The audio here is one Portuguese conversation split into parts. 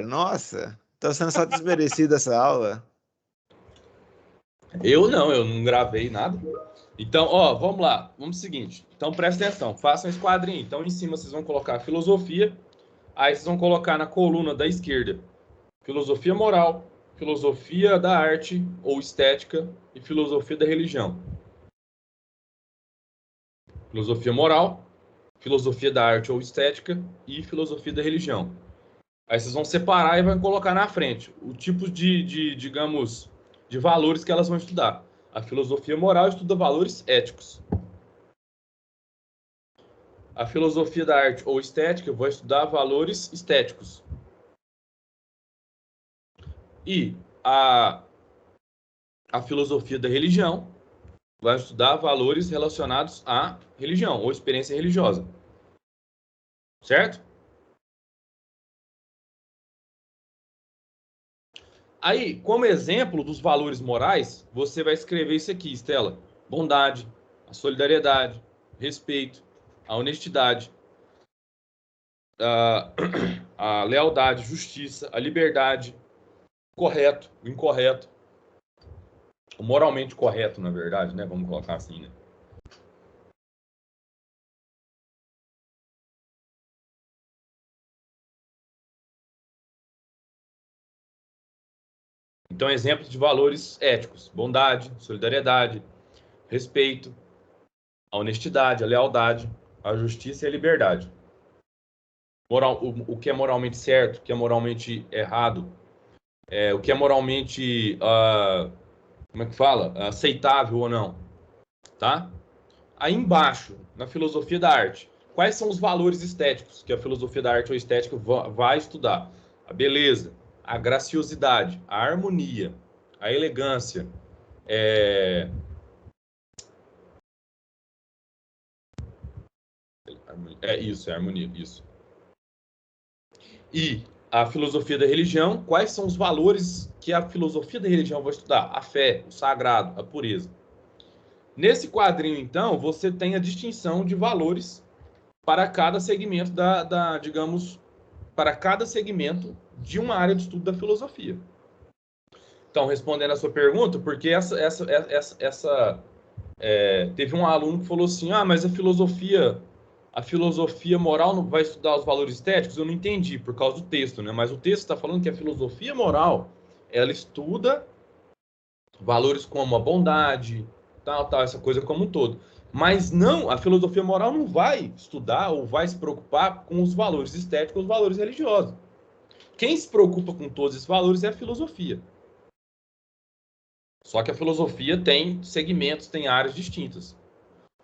Nossa, tá sendo só desmerecida essa aula. Eu não gravei nada. Então, ó, vamos lá. Vamos ao seguinte. Então, presta atenção. Façam esse quadrinho. Então, em cima vocês vão colocar filosofia. Aí vocês vão colocar na coluna da esquerda filosofia moral, filosofia da arte ou estética e filosofia da religião. Filosofia moral, filosofia da arte ou estética e filosofia da religião. Aí vocês vão separar e vão colocar na frente o tipo digamos, de valores que elas vão estudar. A filosofia moral estuda valores éticos. A filosofia da arte ou estética vai estudar valores estéticos. E a filosofia da religião vai estudar valores relacionados à religião ou experiência religiosa. Certo? Aí, como exemplo dos valores morais, você vai escrever isso aqui, Estela. Bondade, a solidariedade, respeito, a honestidade, a lealdade, justiça, a liberdade, correto, o incorreto, o moralmente correto, na verdade, né? Vamos colocar assim, né? Então, exemplos de valores éticos: bondade, solidariedade, respeito, a honestidade, a lealdade, a justiça e a liberdade. O que é moralmente certo, o que é moralmente errado, o que é moralmente, como é que fala? Aceitável ou não, tá? Aí embaixo, na filosofia da arte, quais são os valores estéticos que a filosofia da arte ou estética vai estudar? A beleza, a graciosidade, a harmonia, a elegância, é isso, é harmonia, isso. E a filosofia da religião, quais são os valores que a filosofia da religião vai estudar? A fé, o sagrado, a pureza. Nesse quadrinho, então, você tem a distinção de valores para cada segmento digamos, para cada segmento de uma área de estudo da filosofia. Então, respondendo a sua pergunta, porque teve um aluno que falou assim, mas a filosofia moral não vai estudar os valores estéticos? Eu não entendi, por causa do texto, né? Mas o texto está falando que a filosofia moral, ela estuda valores como a bondade, tal, essa coisa como um todo. Mas não, a filosofia moral não vai estudar ou vai se preocupar com os valores estéticos ou os valores religiosos. Quem se preocupa com todos esses valores é a filosofia. Só que a filosofia tem segmentos, tem áreas distintas.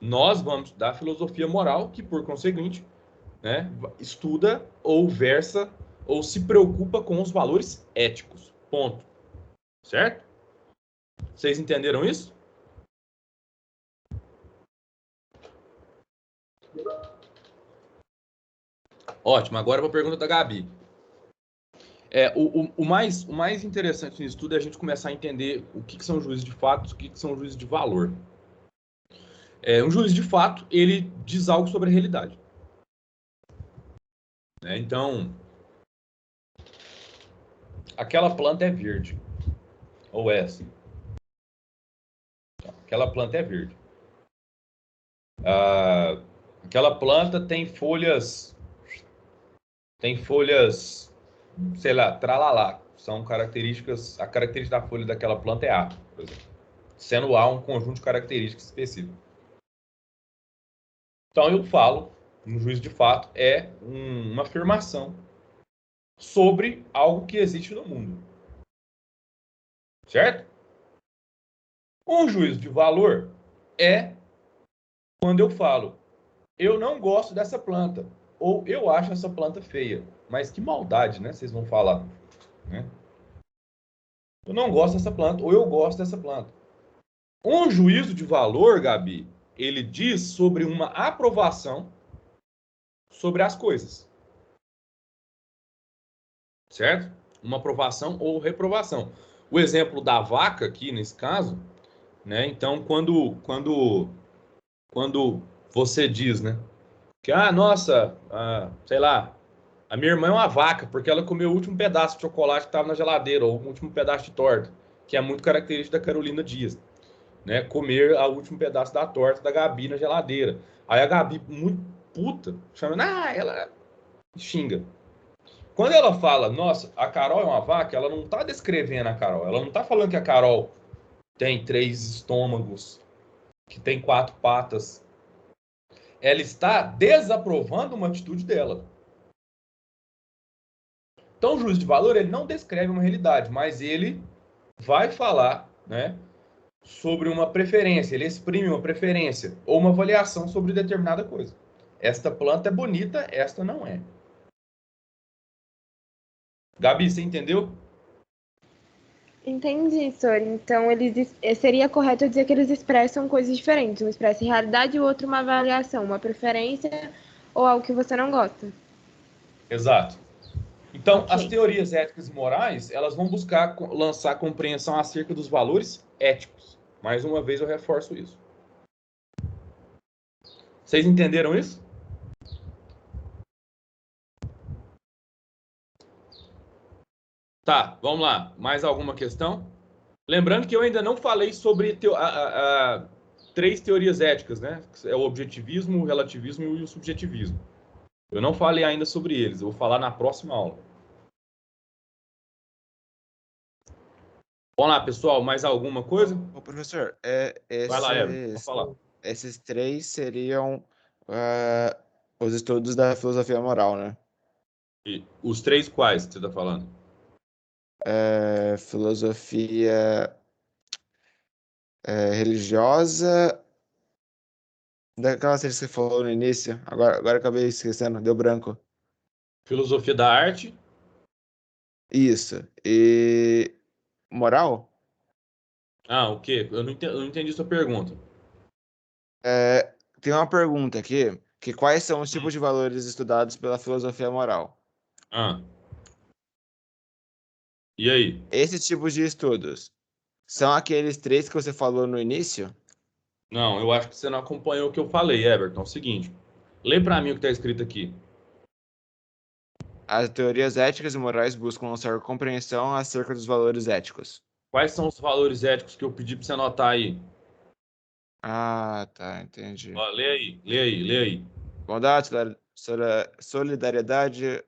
Nós vamos estudar a filosofia moral, que por conseguinte, né, estuda ou versa ou se preocupa com os valores éticos. Ponto. Certo? Vocês entenderam isso? Ótimo. Agora para a pergunta da Gabi. O mais interessante nisso tudo é a gente começar a entender o que são juízes de fato, o que são juízes de valor. Um juiz de fato, ele diz algo sobre a realidade. Então, aquela planta é verde. Ou é assim. Aquela planta é verde. Aquela planta tem folhas, sei lá, tralalá. São características, a característica da folha daquela planta é A, por exemplo. Sendo A um conjunto de características específicas. Então eu falo, um juízo de fato é uma afirmação sobre algo que existe no mundo. Certo? Um juízo de valor é quando eu falo, eu não gosto dessa planta, ou eu acho essa planta feia. Mas que maldade, né? Vocês vão falar, né? Eu não gosto dessa planta, ou eu gosto dessa planta. Um juízo de valor, Gabi, ele diz sobre uma aprovação sobre as coisas. Certo? Uma aprovação ou reprovação. O exemplo da vaca aqui, nesse caso, né? Então, quando você diz, né? Que, nossa, sei lá, A minha irmã é uma vaca, porque ela comeu o último pedaço de chocolate que estava na geladeira, ou o último pedaço de torta, que é muito característico da Carolina Dias, né? Comer o último pedaço da torta da Gabi na geladeira. Aí a Gabi, muito puta, chamando, ela xinga. Quando ela fala, nossa, a Carol é uma vaca, ela não tá descrevendo a Carol. Ela não tá falando que a Carol tem 3 estômagos, que tem 4 patas. Ela está desaprovando uma atitude dela. Então, o juízo de valor, ele não descreve uma realidade, mas ele vai falar, né, sobre uma preferência, ele exprime uma preferência ou uma avaliação sobre determinada coisa. Esta planta é bonita, esta não é. Gabi, você entendeu? Entendi, Sori. Então, seria correto eu dizer que eles expressam coisas diferentes. Um expressa realidade e o outro uma avaliação, uma preferência ou algo que você não gosta. Exato. Então, Ok. as teorias éticas e morais, elas vão buscar lançar compreensão acerca dos valores éticos. Mais uma vez, eu reforço isso. Vocês entenderam isso? Tá, vamos lá. Mais alguma questão? Lembrando que eu ainda não falei sobre 3 teorias éticas, né? É o objetivismo, o relativismo e o subjetivismo. Eu não falei ainda sobre eles, eu vou falar na próxima aula. Vamos lá, pessoal, mais alguma coisa? Ô, professor, Vai lá, Evan, pode falar. esses 3 seriam os estudos da filosofia moral, né? E os 3 quais que você está falando? Filosofia religiosa, daquela série que você falou no início, agora acabei esquecendo, deu branco. Filosofia da arte. Isso. E moral? O quê? Eu não entendi sua pergunta. Tem uma pergunta aqui, que quais são os tipos de valores estudados pela filosofia moral? Ah. E aí? Esses tipos de estudos são aqueles 3 que você falou no início? Não, eu acho que você não acompanhou o que eu falei, Everton. É o seguinte, lê para mim o que está escrito aqui. As teorias éticas e morais buscam lançar compreensão acerca dos valores éticos. Quais são os valores éticos que eu pedi para você anotar aí? Ah, tá, entendi. Ó, lê aí, lê aí, lê aí. Bondade, solidariedade,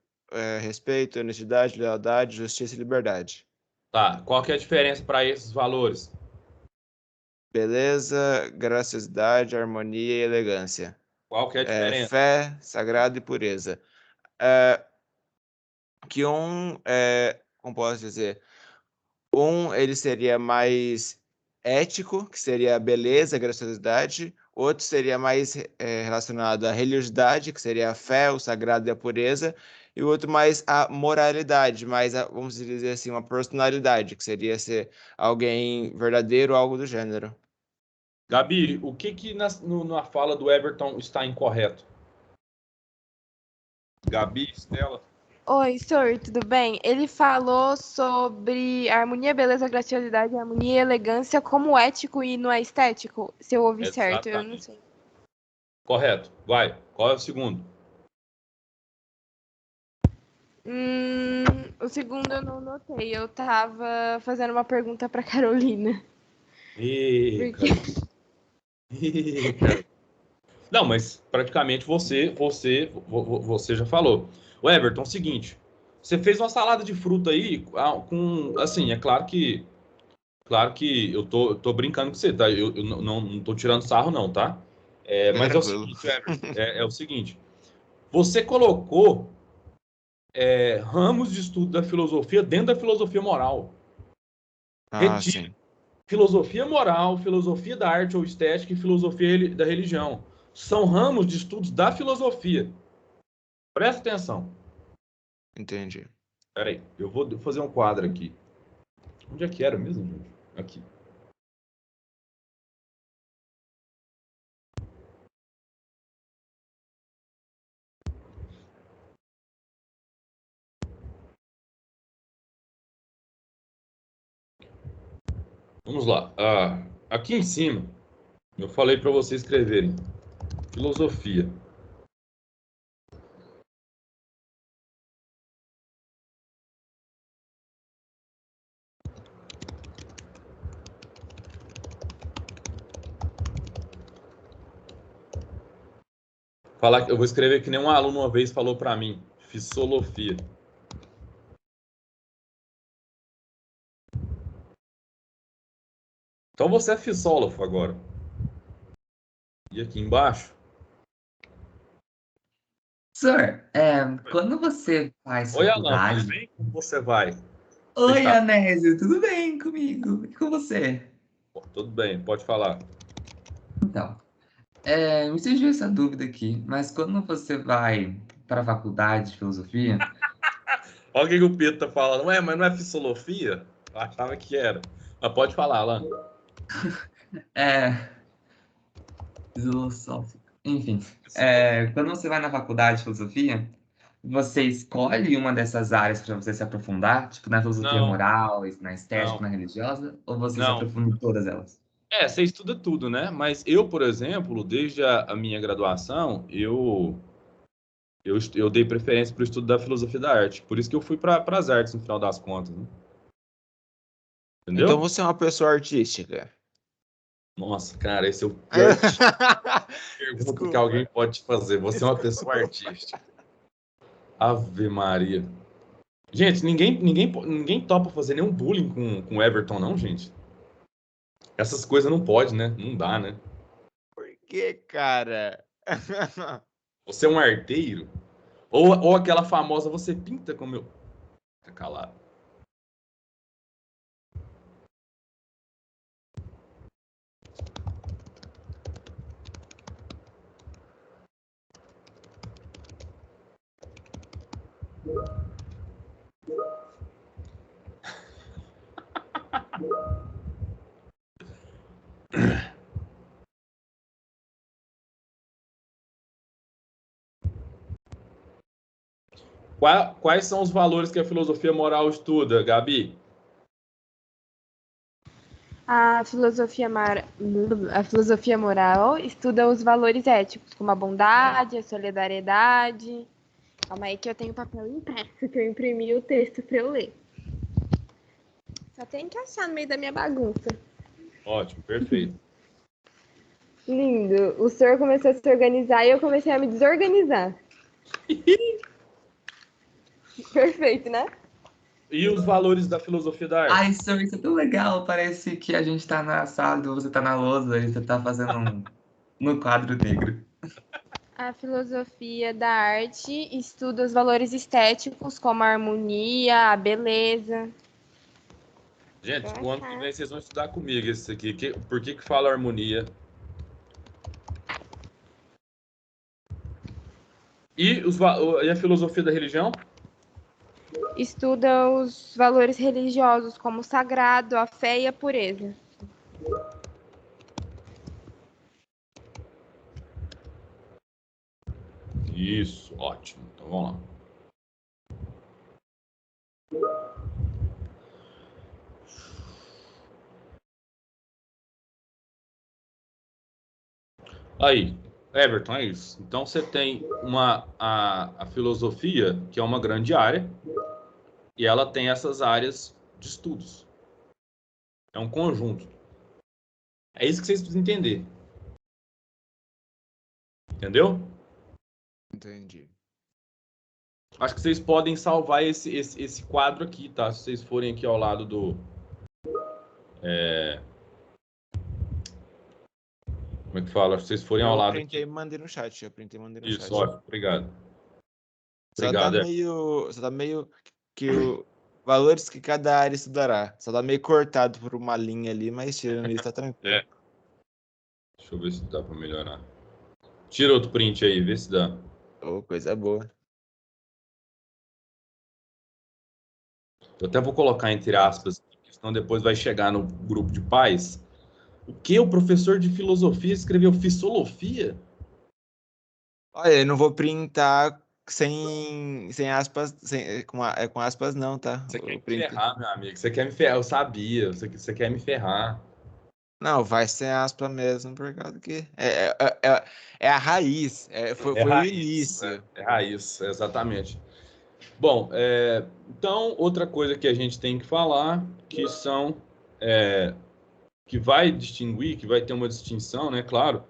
respeito, honestidade, lealdade, justiça e liberdade. Tá, qual que é a diferença para esses valores? Beleza, graciosidade, harmonia e elegância. Qual que é a diferença? Fé, sagrado e pureza. Que como posso dizer, ele seria mais ético, que seria a beleza, a graciosidade. Outro seria mais relacionado à religiosidade, que seria a fé, o sagrado e a pureza. E o outro mais a moralidade, mais, vamos dizer assim, uma personalidade, que seria ser alguém verdadeiro ou algo do gênero. Gabi, o que na fala do Everton está incorreto? Gabi, Stella? Oi, Sor, tudo bem? Ele falou sobre harmonia, beleza, graciosidade, harmonia e elegância como ético e não é estético. Se eu ouvi certo, eu não Exatamente. sei. Correto. Vai. Qual é o segundo? O segundo eu não notei. Eu tava fazendo uma pergunta pra Carolina. Porque... Não, mas praticamente você já falou. O Everton, é o seguinte, você fez uma salada de fruta aí com, assim, é claro que eu tô brincando com você, tá? Eu não tô tirando sarro não, tá? Mas é o Tranquilo. seguinte, Everton, é o seguinte, você colocou ramos de estudo da filosofia dentro da filosofia moral. Ah, Retire sim. filosofia moral, filosofia da arte ou estética e filosofia da religião. São ramos de estudos da filosofia. Presta atenção. Entendi. Peraí, eu vou fazer um quadro aqui. Onde é que era mesmo, gente? Aqui. Vamos lá. Aqui em cima, eu falei para vocês escreverem filosofia. Falar, eu vou escrever que nem um aluno uma vez falou para mim. Fisiologia. Então você é fisiólogo agora. E aqui embaixo? Sir, quando você faz Oi, Alan, tudo faculdade... bem? Como você vai? Você Oi, está... Anésio, tudo bem comigo? E com você? Tudo bem, pode falar. Então, me surgiu essa dúvida aqui, mas quando você vai para a faculdade de filosofia... Olha o que o Pedro tá falando. Ué, mas não é fisiologia? Eu achava que era. Mas pode falar, Alan. É, filosófico. Enfim, quando você vai na faculdade de filosofia, você escolhe uma dessas áreas para você se aprofundar, tipo na filosofia Não, moral, na estética, não, na religiosa, ou você se não. aprofunda em todas elas? Você estuda tudo, né? Mas eu, por exemplo, desde a minha graduação, eu dei preferência para o estudo da filosofia da arte. Por isso que eu fui para as artes, no final das contas, né? Então Entendeu? você é uma pessoa artística. Nossa, cara, esse é o pior tipo de pergunta que Desculpa. alguém pode te fazer. Você é uma pessoa artística. Ave Maria. Gente, ninguém topa fazer nenhum bullying com o Everton, não, gente. Essas coisas não pode, né? Não dá, né? Por que, cara? Você é um arteiro? Ou aquela famosa, você pinta como eu... Tá calado. Quais são os valores que a filosofia moral estuda, Gabi? A filosofia moral estuda os valores éticos, como a bondade, a solidariedade. Calma aí que eu tenho papel impresso, que eu imprimi o texto para eu ler. Só tem que achar no meio da minha bagunça. Ótimo, perfeito. Lindo. O senhor começou a se organizar e eu comecei a me desorganizar. Perfeito, né? E os valores da filosofia da arte? Ai, sir, isso é tão legal, parece que a gente tá na sala, você tá na lousa e você tá fazendo no quadro negro. A filosofia da arte estuda os valores estéticos, como a harmonia, a beleza. Gente, o ano que vem vocês vão estudar comigo esse aqui. Por que fala harmonia? E a filosofia da religião? Estuda os valores religiosos, como o sagrado, a fé e a pureza. Isso, ótimo. Então vamos lá. Aí, Everton, é isso. Então você tem a filosofia, que é uma grande área, e ela tem essas áreas de estudos. É um conjunto. É isso que vocês precisam entender. Entendeu? Entendi. Acho que vocês podem salvar esse quadro aqui, tá? Se vocês forem aqui ao lado do... Como é que fala? Se vocês forem ao Eu lado printei e aqui. mandei no chat. Eu printei e mandei no Isso, chat. ótimo. Obrigado. Só tá Obrigado. meio que o valores que cada área estudará. Só tá meio cortado por uma linha ali, mas tirando isso tá tranquilo. É. Deixa eu ver se dá para melhorar. Tira outro print aí, vê se dá. Oh, coisa boa. Eu até vou colocar entre aspas, senão depois vai chegar no grupo de pais. O que? O professor de filosofia escreveu fisiologia? Olha, eu não vou printar sem aspas, com aspas não, tá? Você quer Eu me printei. ferrar, meu amigo. Você quer me ferrar. Eu sabia. Você quer me ferrar. Não, vai sem aspa mesmo, por causa que é a raiz, foi o raiz, início. É raiz, exatamente. Bom, então, outra coisa que a gente tem que falar, que são... que vai distinguir, que vai ter uma distinção, né? Claro.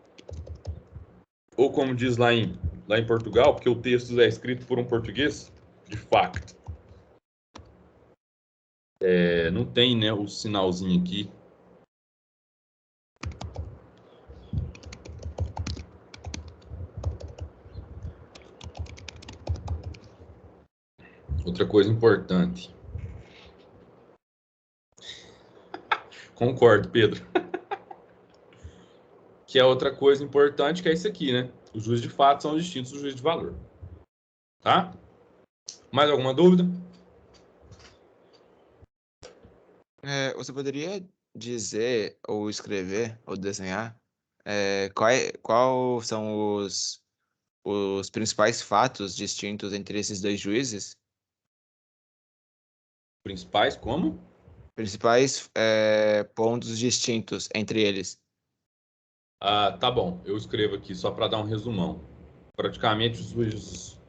Ou como diz lá em lá em Portugal, porque o texto é escrito por um português, de facto. Não tem, né, o sinalzinho aqui. Outra coisa importante. Concordo, Pedro. Que é outra coisa importante, que é isso aqui, né? Os juízes de fato são distintos dos juízes de valor. Tá? Mais alguma dúvida? Você poderia dizer, ou escrever, ou desenhar, qual são os principais fatos distintos entre esses dois juízes? Principais como? Principais pontos distintos entre eles. Ah, tá bom. Eu escrevo aqui só para dar um resumão. Praticamente os juízes.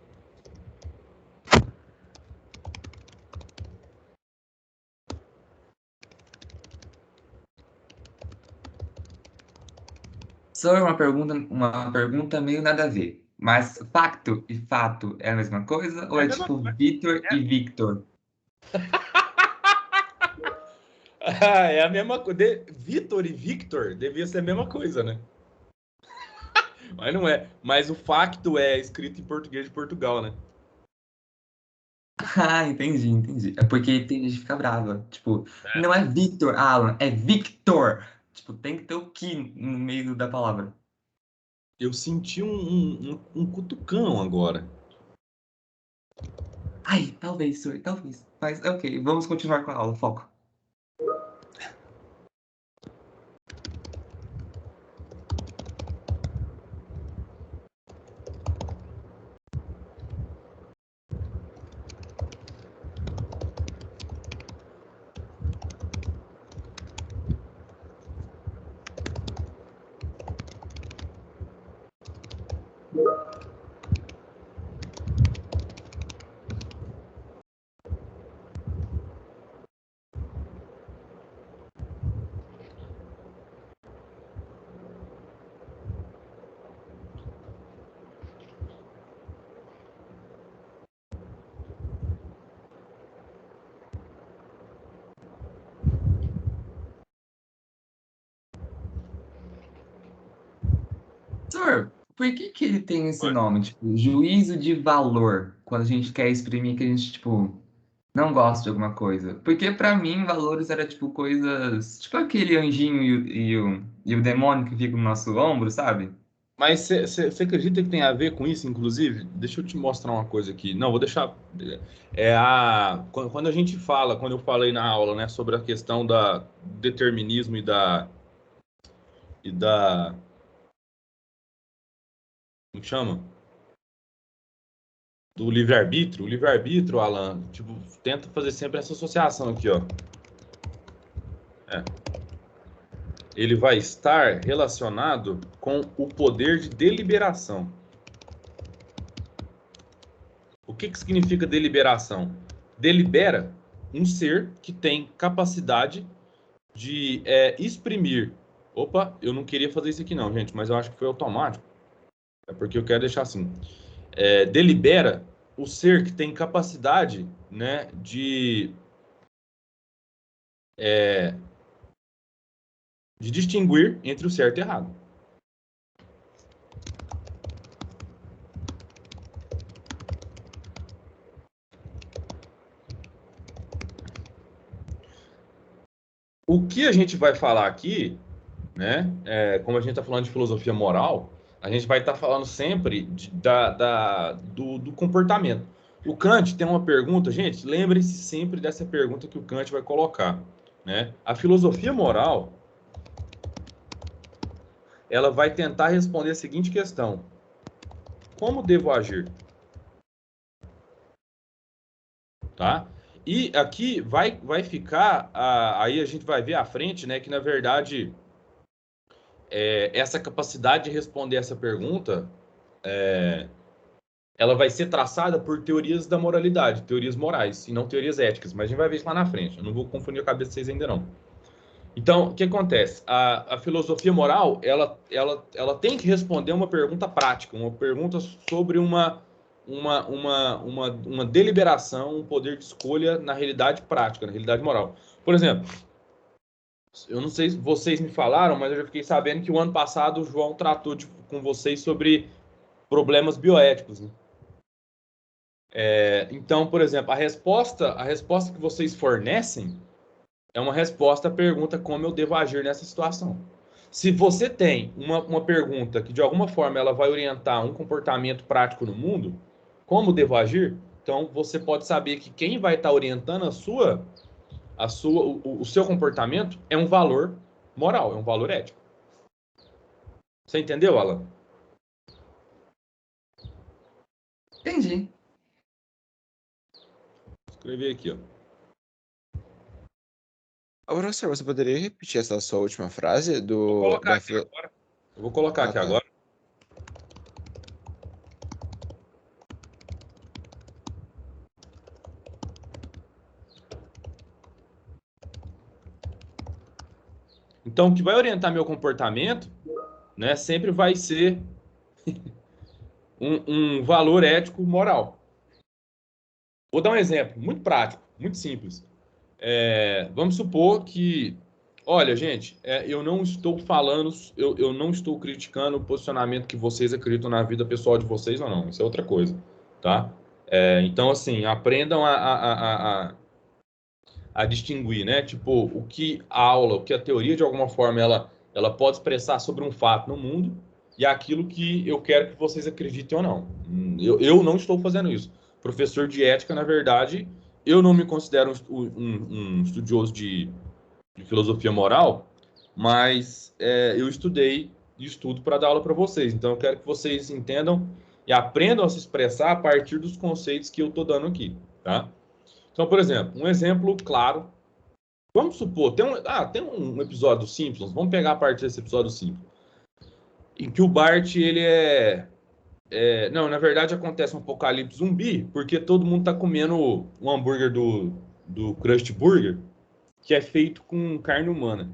Só uma pergunta meio nada a ver. Mas facto e fato é a mesma coisa? Ou É a é mesma tipo coisa. Vitor e Victor? É a mesma coisa. Vitor e Victor devia ser a mesma coisa, né? Mas não é. Mas o facto é escrito em português de Portugal, né? Ah, entendi. É porque tem gente que fica brava. Tipo, não é Victor, Alan, é Victor. Tipo, tem que ter o que no meio da palavra. Eu senti um cutucão agora. Ai, talvez, senhor, talvez. Mas ok, vamos continuar com a aula, foco. Senhor, por que ele tem esse Oi. nome? Tipo, juízo de valor, quando a gente quer exprimir que a gente, tipo, não gosta de alguma coisa. Porque pra mim, valores era tipo coisas. Tipo aquele anjinho e o demônio que fica no nosso ombro, sabe? Mas você acredita que tem a ver com isso, inclusive? Deixa eu te mostrar uma coisa aqui. Não, vou deixar. Quando a gente fala, quando eu falei na aula, né, sobre a questão da determinismo e da como que chama? Do livre-arbítrio. O livre-arbítrio, Alan, tipo, tenta fazer sempre essa associação aqui, ó. Ele vai estar relacionado com o poder de deliberação. O que significa deliberação? Delibera um ser que tem capacidade de exprimir. Opa, eu não queria fazer isso aqui não, gente, mas eu acho que foi automático. É porque eu quero deixar assim. Delibera o ser que tem capacidade, né, de distinguir entre o certo e o errado. O que a gente vai falar aqui, né? Como a gente está falando de filosofia moral, a gente vai estar falando sempre do comportamento. O Kant tem uma pergunta, gente, lembre-se sempre dessa pergunta que o Kant vai colocar, né? A filosofia moral, ela vai tentar responder a seguinte questão: como devo agir? Tá? E aqui vai ficar, aí a gente vai ver à frente, né, que na verdade essa capacidade de responder essa pergunta, ela vai ser traçada por teorias da moralidade, teorias morais, e não teorias éticas. Mas a gente vai ver isso lá na frente. Eu não vou confundir a cabeça de vocês ainda não. Então, o que acontece? A filosofia moral, ela tem que responder uma pergunta prática, uma pergunta sobre uma deliberação, um poder de escolha na realidade prática, na realidade moral. Por exemplo, eu não sei se vocês me falaram, mas eu já fiquei sabendo que o ano passado o João tratou com vocês sobre problemas bioéticos, né? Então, por exemplo, a resposta que vocês fornecem é uma resposta à pergunta como eu devo agir nessa situação. Se você tem uma pergunta que de alguma forma ela vai orientar um comportamento prático no mundo, como devo agir? Então você pode saber que quem vai estar orientando o seu comportamento é um valor moral, é um valor ético. Você entendeu, Alan? Entendi. Vou escrever aqui, ó. Professor, você poderia repetir essa sua última frase Vou colocar aqui filo- agora. Eu vou colocar aqui tá. agora. Então, o que vai orientar meu comportamento, né, sempre vai ser um valor ético moral. Vou dar um exemplo muito prático, muito simples. Vamos supor que, olha, gente, eu não estou falando, eu não estou criticando o posicionamento que vocês acreditam na vida pessoal de vocês ou não. Isso é outra coisa, tá? Então, assim, aprendam a distinguir, né? Tipo, o que a aula, o que a teoria, de alguma forma, ela pode expressar sobre um fato no mundo e aquilo que eu quero que vocês acreditem ou não. Eu não estou fazendo isso. Professor de ética, na verdade, eu não me considero um estudioso de filosofia moral, mas eu estudei e estudo para dar aula para vocês. Então, eu quero que vocês entendam e aprendam a se expressar a partir dos conceitos que eu estou dando aqui, tá? Então, por exemplo, um exemplo claro. Vamos supor, tem um episódio dos Simpsons, vamos pegar a partir desse episódio dos Simpsons, em que o Bart, ele não, na verdade acontece um apocalipse zumbi, porque todo mundo tá comendo um hambúrguer do Krusty Burger, que é feito com carne humana.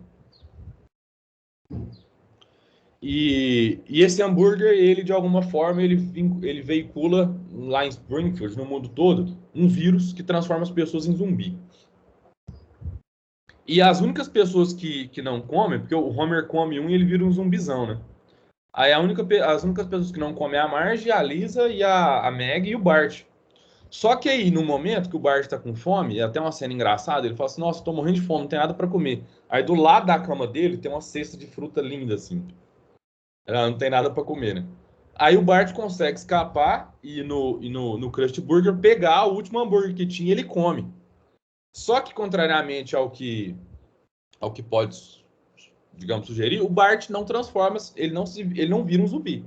E esse hambúrguer, ele de alguma forma, ele veicula lá em Springfield, no mundo todo, um vírus que transforma as pessoas em zumbi. E as únicas pessoas que não comem, porque o Homer come um e ele vira um zumbizão, né? Aí as únicas pessoas que não comem é a Marge, a Lisa e a Meg e o Bart. Só que aí, no momento que o Bart tá com fome, é até uma cena engraçada, ele fala assim, nossa, tô morrendo de fome, não tem nada para comer. Aí do lado da cama dele tem uma cesta de fruta linda, assim. Ela não tem nada para comer, né? Aí o Bart consegue escapar e no Krusty Burger pegar o último hambúrguer que tinha e ele come. Só que, contrariamente ao que pode, digamos, sugerir, o Bart não transforma, ele não vira um zumbi.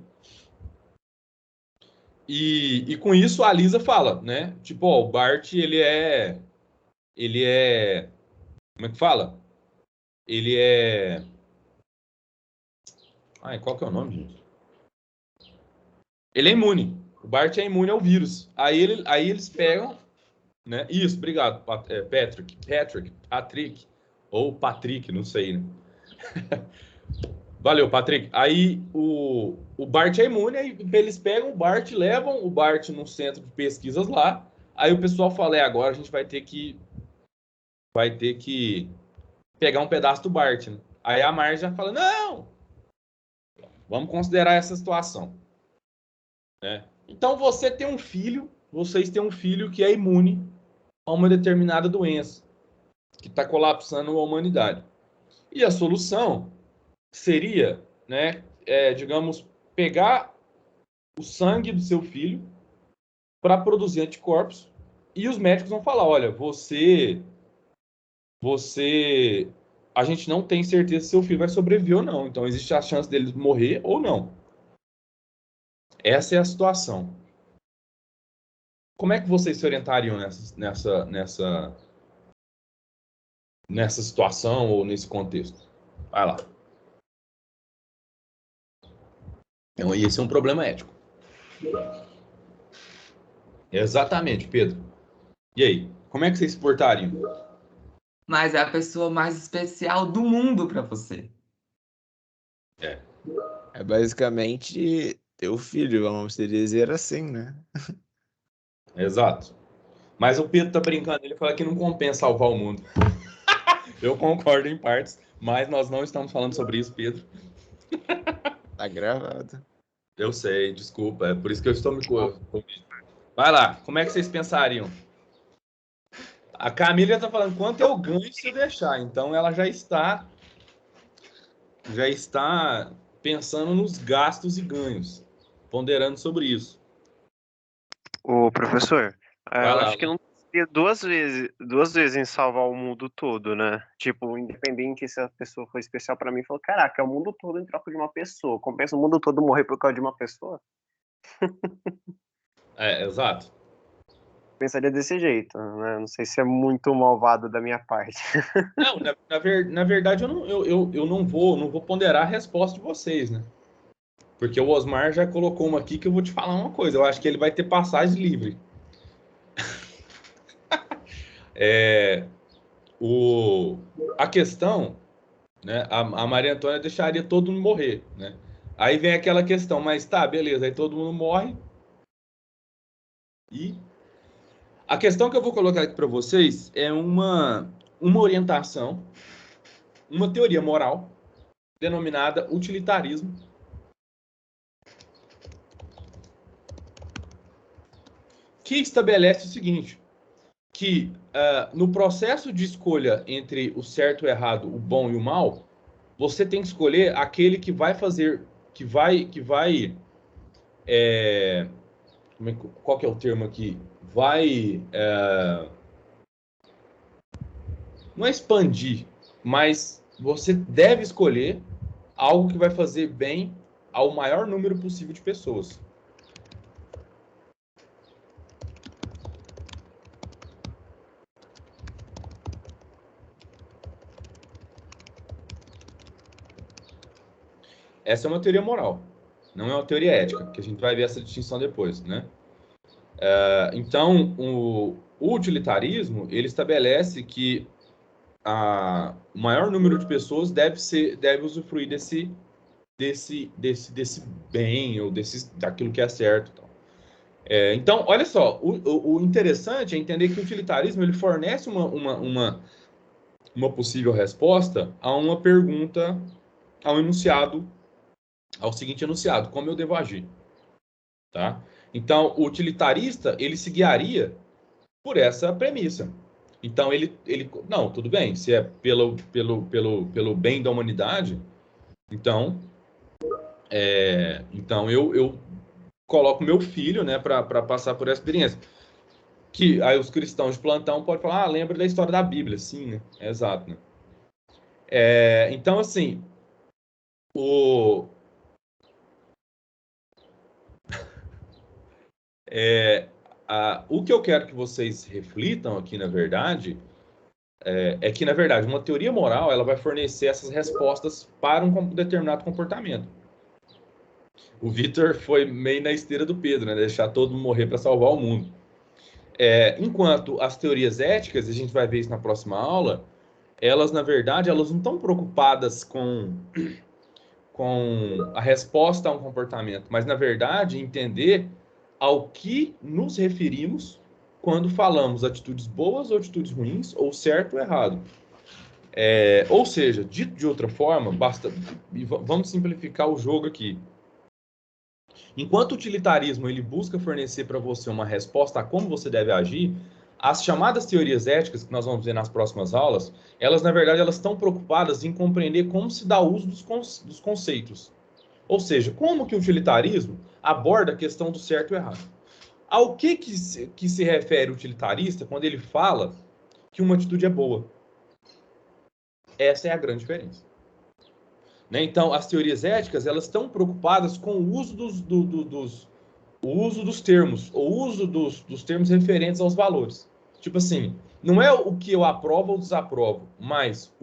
E com isso a Lisa fala, né? Tipo, ó, o Bart, ele é, como é que fala? Ele é, qual que é o nome, gente? Ele é imune. O Bart é imune ao vírus. Aí eles pegam, né? Isso, obrigado, Patrick, ou Patrick, não sei, né? Valeu, Patrick. Aí o Bart é imune, aí eles pegam o Bart, levam o Bart num centro de pesquisas lá. Aí o pessoal fala, agora a gente vai ter que pegar um pedaço do Bart, né? Aí a Marge já fala, não, vamos considerar essa situação, né? Então vocês têm um filho que é imune a uma determinada doença que está colapsando a humanidade. E a solução seria, né, digamos, pegar o sangue do seu filho para produzir anticorpos e os médicos vão falar, olha, a gente não tem certeza se seu filho vai sobreviver ou não, então existe a chance dele morrer ou não. Essa é a situação. Como é que vocês se orientariam nessa situação ou nesse contexto? Vai lá. Então, esse é um problema ético. Exatamente, Pedro. E aí, como é que vocês se portariam? mas é a pessoa mais especial do mundo para você. É basicamente teu filho, vamos dizer assim, né? Exato. Mas o Pedro tá brincando, ele fala que não compensa salvar o mundo. Eu concordo em partes, mas nós não estamos falando sobre isso, Pedro. Tá gravado. Eu sei, desculpa, é por isso que eu estou me corrigindo. Vai lá, como é que vocês pensariam? A Camila está falando quanto eu ganho se eu deixar, então ela já está pensando nos gastos e ganhos, ponderando sobre isso. Ô, professor, Vai eu lá. acho que não seria duas vezes em salvar o mundo todo, né? Tipo, independente se a pessoa for especial pra mim, falou, caraca, é o mundo todo em troca de uma pessoa. Compensa o mundo todo morrer por causa de uma pessoa? Exato. Pensaria desse jeito, né? Não sei se é muito malvado da minha parte. Não, na verdade eu não vou ponderar a resposta de vocês, né? Porque o Osmar já colocou uma aqui que eu vou te falar uma coisa. Eu acho que ele vai ter passagem livre. A questão, né? A Maria Antônia deixaria todo mundo morrer, né? Aí vem aquela questão, mas tá, beleza, aí todo mundo morre. E a questão que eu vou colocar aqui para vocês é uma orientação, uma teoria moral denominada utilitarismo, que estabelece o seguinte, que no processo de escolha entre o certo e o errado, o bom e o mal, você tem que escolher aquele que vai fazer, qual que é o termo aqui? Não é expandir, mas você deve escolher algo que vai fazer bem ao maior número possível de pessoas. Essa é uma teoria moral, não é uma teoria ética, que a gente vai ver essa distinção depois, né? Então, o utilitarismo, ele estabelece que o maior número de pessoas deve usufruir desse bem ou daquilo que é certo. Então, olha só, o interessante é entender que o utilitarismo ele fornece uma possível resposta a uma pergunta, ao enunciado, ao seguinte enunciado: como eu devo agir? Tá? Então, o utilitarista ele se guiaria por essa premissa. Então, não, tudo bem, se é pelo bem da humanidade, então eu coloco meu filho, né, para passar por essa experiência. Que aí os cristãos de plantão podem falar, lembra da história da Bíblia, sim, né? Exato, né? Então, assim, o que eu quero que vocês reflitam aqui, na verdade, que, na verdade, uma teoria moral ela vai fornecer essas respostas para um determinado comportamento. O Vitor foi meio na esteira do Pedro, né? Deixar todo mundo morrer para salvar o mundo. Enquanto as teorias éticas, a gente vai ver isso na próxima aula, elas, na verdade, elas não estão preocupadas com a resposta a um comportamento, mas, na verdade, entender ao que nos referimos quando falamos atitudes boas ou atitudes ruins, ou certo ou errado. Ou seja, dito de outra forma, vamos simplificar o jogo aqui. Enquanto o utilitarismo ele busca fornecer para você uma resposta a como você deve agir, as chamadas teorias éticas, que nós vamos ver nas próximas aulas, elas, na verdade, elas estão preocupadas em compreender como se dá uso dos conceitos. Ou seja, como que o utilitarismo aborda a questão do certo e errado. Ao que se refere o utilitarista quando ele fala que uma atitude é boa? Essa é a grande diferença. Né? Então, as teorias éticas elas estão preocupadas com o uso dos termos, o uso dos termos referentes aos valores. Tipo assim, não é o que eu aprovo ou desaprovo, mas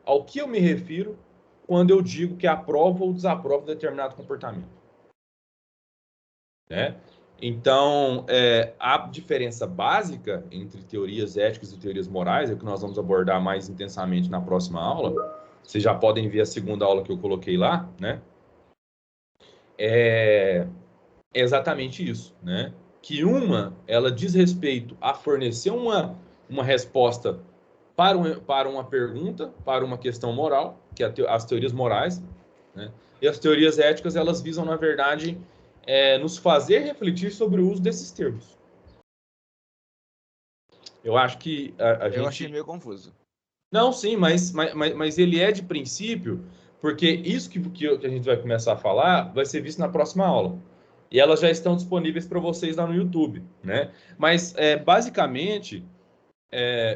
ao que eu me refiro quando eu digo que aprovo ou desaprovo determinado comportamento. Né? Então, a diferença básica entre teorias éticas e teorias morais, é o que nós vamos abordar mais intensamente na próxima aula. Vocês já podem ver a segunda aula que eu coloquei lá, né? É exatamente isso, né? Que ela diz respeito a fornecer uma resposta para uma pergunta, para uma questão moral, que é as teorias morais, né? E as teorias éticas, elas visam, na verdade, nos fazer refletir sobre o uso desses termos. Eu acho que a gente... Eu achei meio confuso. Não, sim, mas ele é de princípio, porque isso que a gente vai começar a falar vai ser visto na próxima aula. E elas já estão disponíveis para vocês lá no YouTube, né? Mas, basicamente,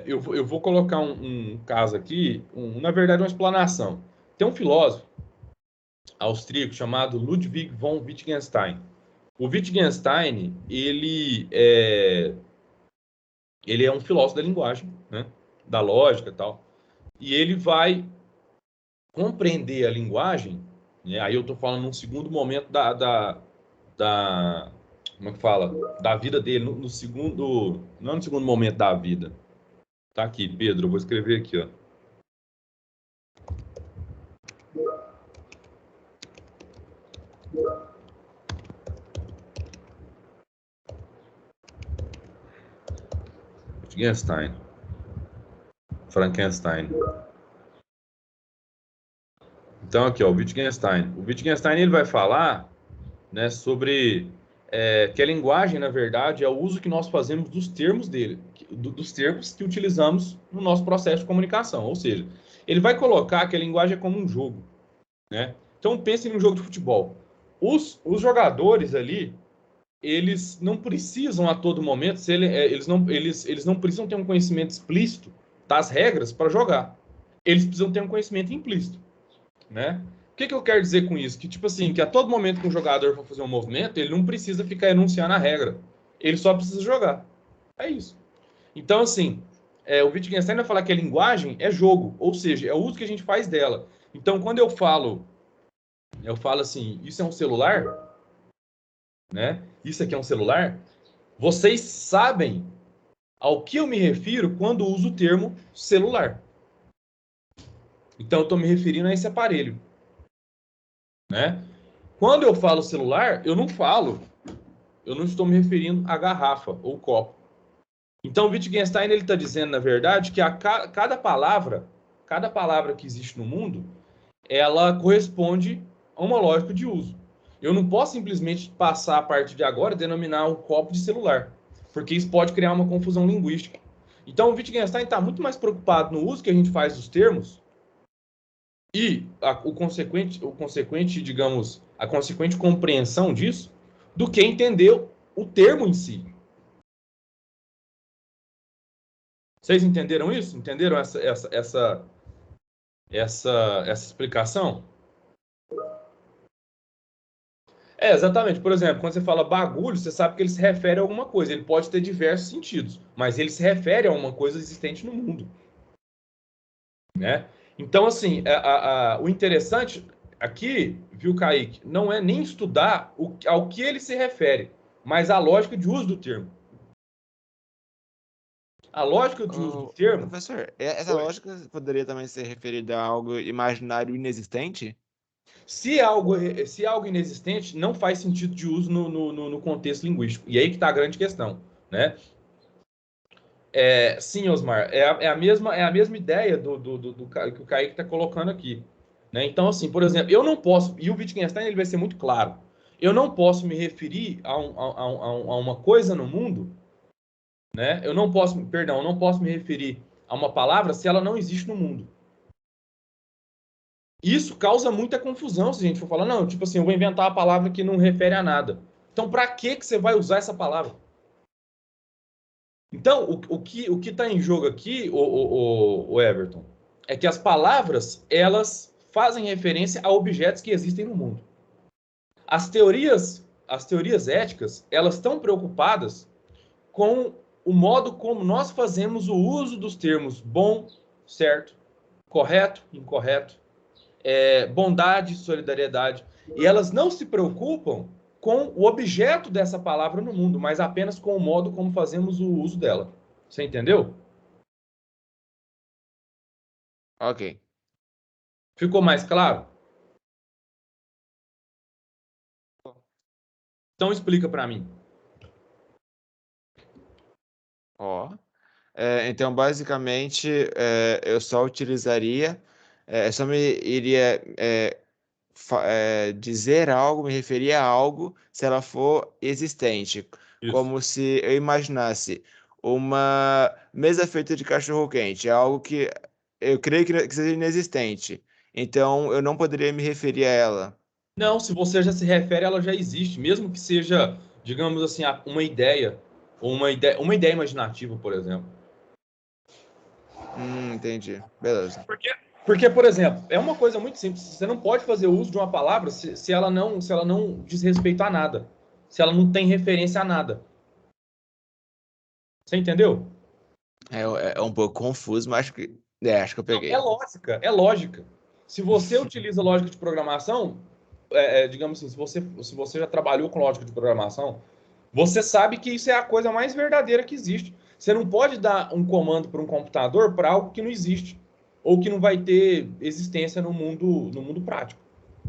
eu vou colocar um caso aqui, na verdade, uma explanação. Tem um filósofo austríaco chamado Ludwig von Wittgenstein. O Wittgenstein, ele é um filósofo da linguagem, né? Da lógica e tal. E ele vai compreender a linguagem, né? Aí eu estou falando num segundo momento como é que fala? Da vida dele, no segundo... Não no segundo momento da vida. Tá aqui, Pedro, eu vou escrever aqui, ó. Wittgenstein. Frankenstein. Então, aqui, ó, o Wittgenstein. O Wittgenstein, ele vai falar, né, sobre que a linguagem, na verdade, é o uso que nós fazemos dos termos dele, dos termos que utilizamos no nosso processo de comunicação. Ou seja, ele vai colocar que a linguagem é como um jogo, né? Então, pense em um jogo de futebol. Os jogadores ali, eles não precisam a todo momento, eles não precisam ter um conhecimento explícito das regras para jogar. Eles precisam ter um conhecimento implícito, né? O que eu quero dizer com isso? Que, tipo assim, que a todo momento que um jogador for fazer um movimento, ele não precisa ficar enunciando a regra. Ele só precisa jogar. É isso. Então, assim, o Wittgenstein vai falar que a linguagem é jogo, ou seja, é o uso que a gente faz dela. Então, quando eu falo assim, isso é um celular, né? Isso aqui é um celular. Vocês sabem ao que eu me refiro quando uso o termo celular. Então, eu estou me referindo a esse aparelho, né? Quando eu falo celular, eu não estou me referindo à garrafa ou copo. Então, o Wittgenstein ele está dizendo, na verdade, que cada palavra que existe no mundo, ela corresponde a uma lógica de uso. Eu não posso simplesmente passar a partir de agora e denominar um copo de celular, porque isso pode criar uma confusão linguística. Então, o Wittgenstein está muito mais preocupado no uso que a gente faz dos termos e a consequente, digamos, a consequente compreensão disso, do que entender o termo em si. Vocês entenderam isso? Entenderam essa explicação? Exatamente. Por exemplo, quando você fala bagulho, você sabe que ele se refere a alguma coisa. Ele pode ter diversos sentidos, mas ele se refere a uma coisa existente no mundo, né? Então, assim, o interessante aqui, viu, Kaique, não é nem estudar ao que ele se refere, mas a lógica de uso do termo. A lógica de uso do termo... Professor, essa lógica poderia também ser referida a algo imaginário inexistente? Se algo inexistente, não faz sentido de uso no contexto linguístico. E aí que está a grande questão, né? Sim, Osmar, é a mesma ideia do que o Kaique está colocando aqui, né? Então, assim, por exemplo, eu não posso, e o Wittgenstein ele vai ser muito claro, eu não posso me referir a uma coisa no mundo, né? Eu não posso me referir a uma palavra se ela não existe no mundo. Isso causa muita confusão se a gente for falar, não, tipo assim, eu vou inventar uma palavra que não refere a nada. Então, para que você vai usar essa palavra? Então, o que está em jogo aqui, o Everton, é que as palavras, elas fazem referência a objetos que existem no mundo. As teorias éticas, elas estão preocupadas com o modo como nós fazemos o uso dos termos bom, certo, correto, incorreto, bondade, solidariedade. E elas não se preocupam com o objeto dessa palavra no mundo, mas apenas com o modo como fazemos o uso dela. Você entendeu? Ok. Ficou mais claro? Então explica para mim. Ó. Então, basicamente, eu só utilizaria, só me iria dizer algo, me referir a algo se ela for existente. Isso. Como se eu imaginasse uma mesa feita de cachorro-quente. É algo que eu creio que seja inexistente. Então, eu não poderia me referir a ela. Não, se você já se refere, ela já existe, mesmo que seja, digamos assim, uma ideia, ou uma ideia imaginativa, por exemplo. Entendi. Beleza. Porque, por exemplo, é uma coisa muito simples. Você não pode fazer uso de uma palavra se ela não diz respeito a nada. Se ela não tem referência a nada. Você entendeu? É um pouco confuso, mas acho que eu Não, é peguei. lógica, é lógica. Se você utiliza lógica de programação, digamos assim, se você já trabalhou com lógica de programação, você sabe que isso é a coisa mais verdadeira que existe. Você não pode dar um comando para um computador para algo que não existe ou que não vai ter existência no mundo prático.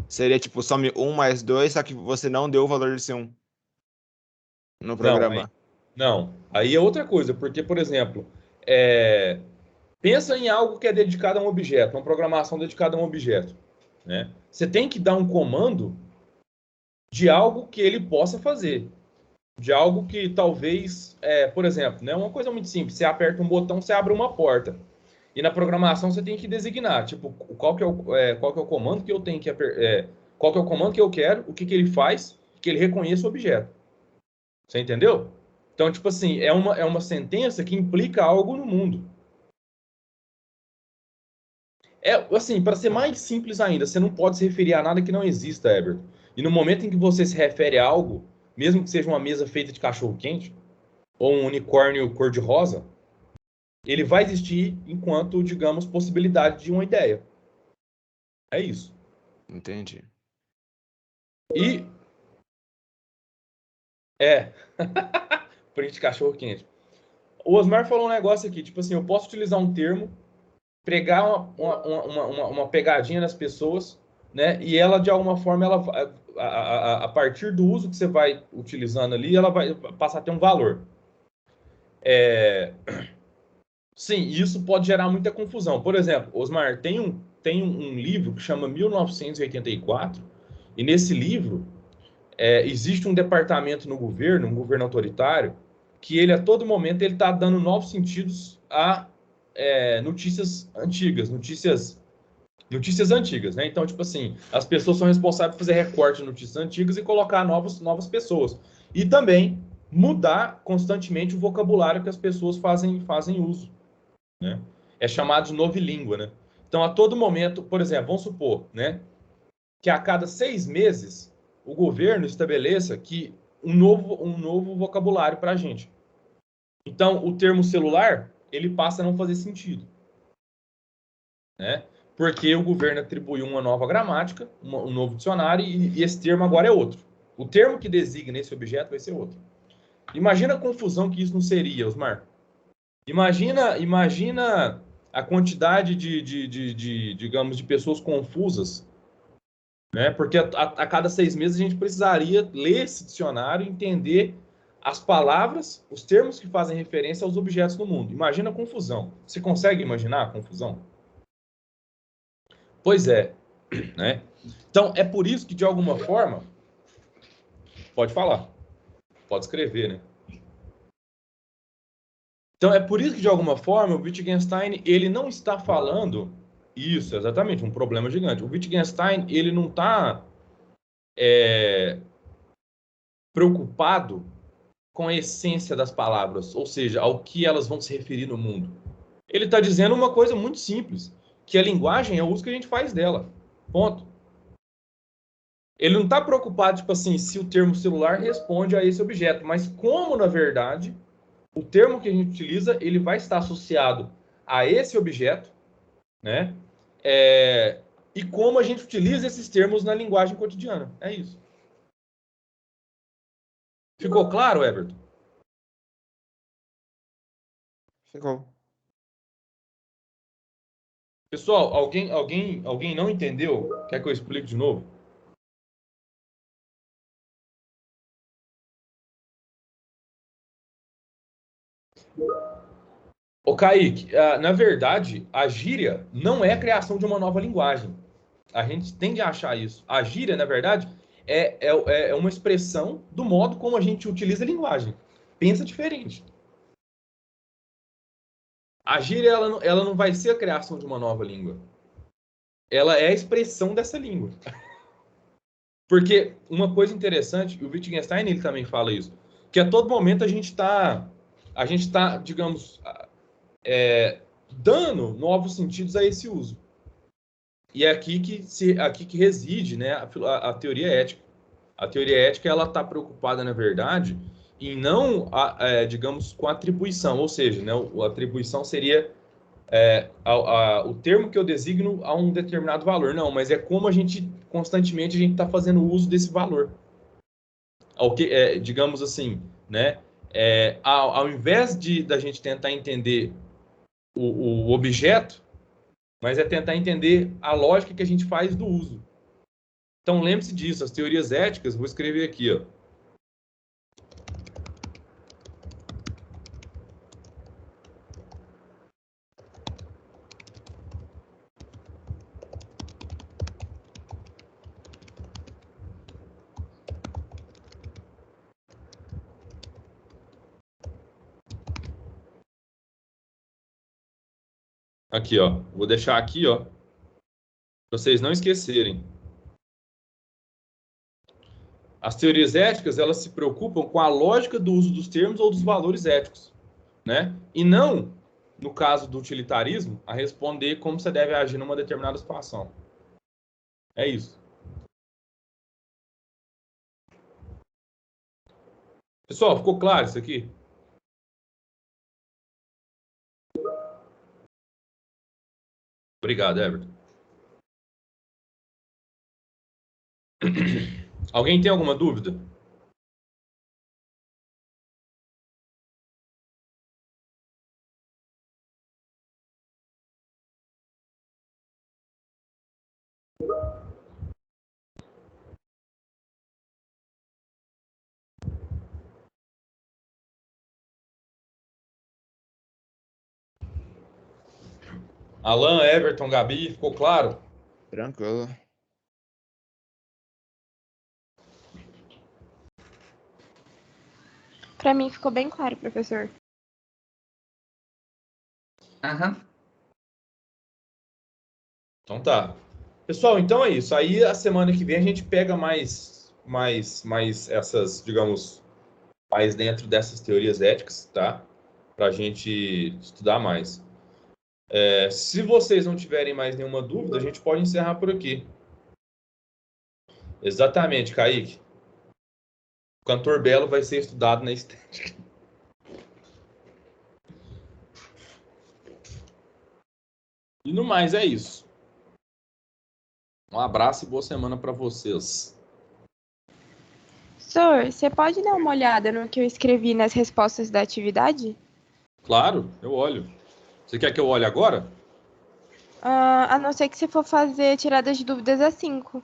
Seria tipo, some 1 mais 2, só que você não deu o valor desse 1 no Não, programa. aí é outra coisa, porque, por exemplo, pensa em algo que é dedicado a um objeto, uma programação dedicada a um objeto, né? Você tem que dar um comando de algo que ele possa fazer, de algo que talvez, por exemplo, né, uma coisa muito simples, você aperta um botão, você abre uma porta. E na programação você tem que designar, tipo, qual que é o comando que eu tenho que qual que é o comando que eu quero, o que que ele faz, que ele reconheça o objeto. Você entendeu? Então, tipo assim, é uma sentença que implica algo no mundo. Assim, para ser mais simples ainda, você não pode se referir a nada que não exista, Herbert. E no momento em que você se refere a algo, mesmo que seja uma mesa feita de cachorro-quente, ou um unicórnio cor-de-rosa, ele vai existir enquanto, digamos, possibilidade de uma ideia. É isso. Entendi. E print de cachorro-quente. O Osmar falou um negócio aqui, tipo assim, eu posso utilizar um termo, pregar uma pegadinha nas pessoas, né? E ela, de alguma forma, a partir do uso que você vai utilizando ali, ela vai passar a ter um valor. Sim, isso pode gerar muita confusão. Por exemplo, Osmar, tem um livro que chama 1984, e nesse livro existe um departamento no governo, um governo autoritário, que ele a todo momento ele está dando novos sentidos a notícias antigas, notícias antigas, né? Então, tipo assim, as pessoas são responsáveis por fazer recorte de notícias antigas e colocar novas pessoas. E também mudar constantemente o vocabulário que as pessoas fazem uso, né? É chamado de novilíngua, né? Então, a todo momento, por exemplo, vamos supor, né, que a cada 6 meses o governo estabeleça que um novo vocabulário para a gente. Então, o termo celular, ele passa a não fazer sentido, né? Porque o governo atribuiu uma nova gramática, um novo dicionário, e esse termo agora é outro. O termo que designa esse objeto vai ser outro. Imagina a confusão que isso não seria, Osmar. Imagina a quantidade digamos, de pessoas confusas, né? Porque a cada 6 meses a gente precisaria ler esse dicionário e entender as palavras, os termos que fazem referência aos objetos no mundo. Imagina a confusão. Você consegue imaginar a confusão? Pois é, né? Então, é por isso que, de alguma forma, pode falar, pode escrever, né? Então, é por isso que, de alguma forma, o Wittgenstein, ele não está falando isso, exatamente, um problema gigante. O Wittgenstein, ele não está preocupado com a essência das palavras, ou seja, ao que elas vão se referir no mundo. Ele está dizendo uma coisa muito simples, que a linguagem é o uso que a gente faz dela. Ponto. Ele não está preocupado, tipo assim, se o termo celular responde a esse objeto, mas como, na verdade, o termo que a gente utiliza, ele vai estar associado a esse objeto, né? E como a gente utiliza esses termos na linguagem cotidiana. É isso. Ficou claro, Everton? Ficou. Pessoal, alguém não entendeu? Quer que eu explique de novo? Ô, Kaique, na verdade, a gíria não é a criação de uma nova linguagem. A gente tende a achar isso. A gíria, na verdade, é uma expressão do modo como a gente utiliza a linguagem. Pensa diferente. A gíria, ela não vai ser a criação de uma nova língua. Ela é a expressão dessa língua. Porque uma coisa interessante, e o Wittgenstein ele também fala isso, que a todo momento a gente está, digamos, dando novos sentidos a esse uso. E é aqui que reside, né, a teoria ética. A teoria ética ela está preocupada, na verdade, em não, digamos, com a atribuição, ou seja, né, a atribuição seria o termo que eu designo a um determinado valor. Não, mas é como constantemente a gente está fazendo uso desse valor. Digamos assim, né? Ao invés da gente tentar entender o objeto, mas é tentar entender a lógica que a gente faz do uso. Então lembre-se disso, as teorias éticas, vou escrever aqui, ó. Aqui, ó. Vou deixar aqui, ó, para vocês não esquecerem. As teorias éticas, elas se preocupam com a lógica do uso dos termos ou dos valores éticos, né? E não, no caso do utilitarismo, a responder como você deve agir numa determinada situação. É isso. Pessoal, ficou claro isso aqui? Obrigado, Everton. Alguém tem alguma dúvida? Alan, Everton, Gabi, ficou claro? Tranquilo. Para mim ficou bem claro, professor. Aham. Então tá. Pessoal, então é isso. Aí a semana que vem a gente pega mais essas, digamos, mais dentro dessas teorias éticas, tá? Pra gente estudar mais. Se vocês não tiverem mais nenhuma dúvida, a gente pode encerrar por aqui. Exatamente, Kaique. O cantor belo vai ser estudado na estética. E no mais é isso. Um abraço e boa semana para vocês. Sor, você pode dar uma olhada no que eu escrevi nas respostas da atividade? Claro, eu olho. Você quer que eu olhe agora? A não ser que você for fazer tiradas de dúvidas às 5.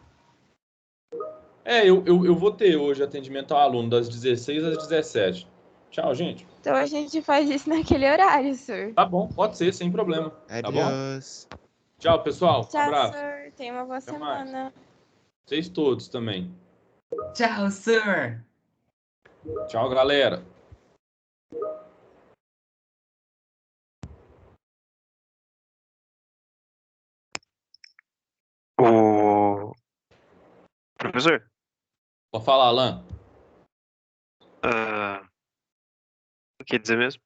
Eu vou ter hoje atendimento ao aluno das 16 às 17. Tchau, gente. Então a gente faz isso naquele horário, sor. Tá bom, pode ser, sem problema. Tá bom? Adiós. Tchau, pessoal. Um Tchau, abraço. sor. Tenha uma boa Até mais. semana. Vocês todos também. Tchau, sir. Tchau, galera. O professor, Pode falar, Alan. o que dizer mesmo?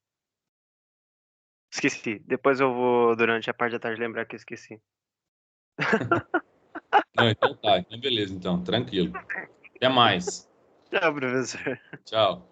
Esqueci. Depois eu vou, durante a parte da tarde, lembrar que eu esqueci. Não, então tá. Então beleza, então. Tranquilo. Até mais. Tchau, professor. Tchau.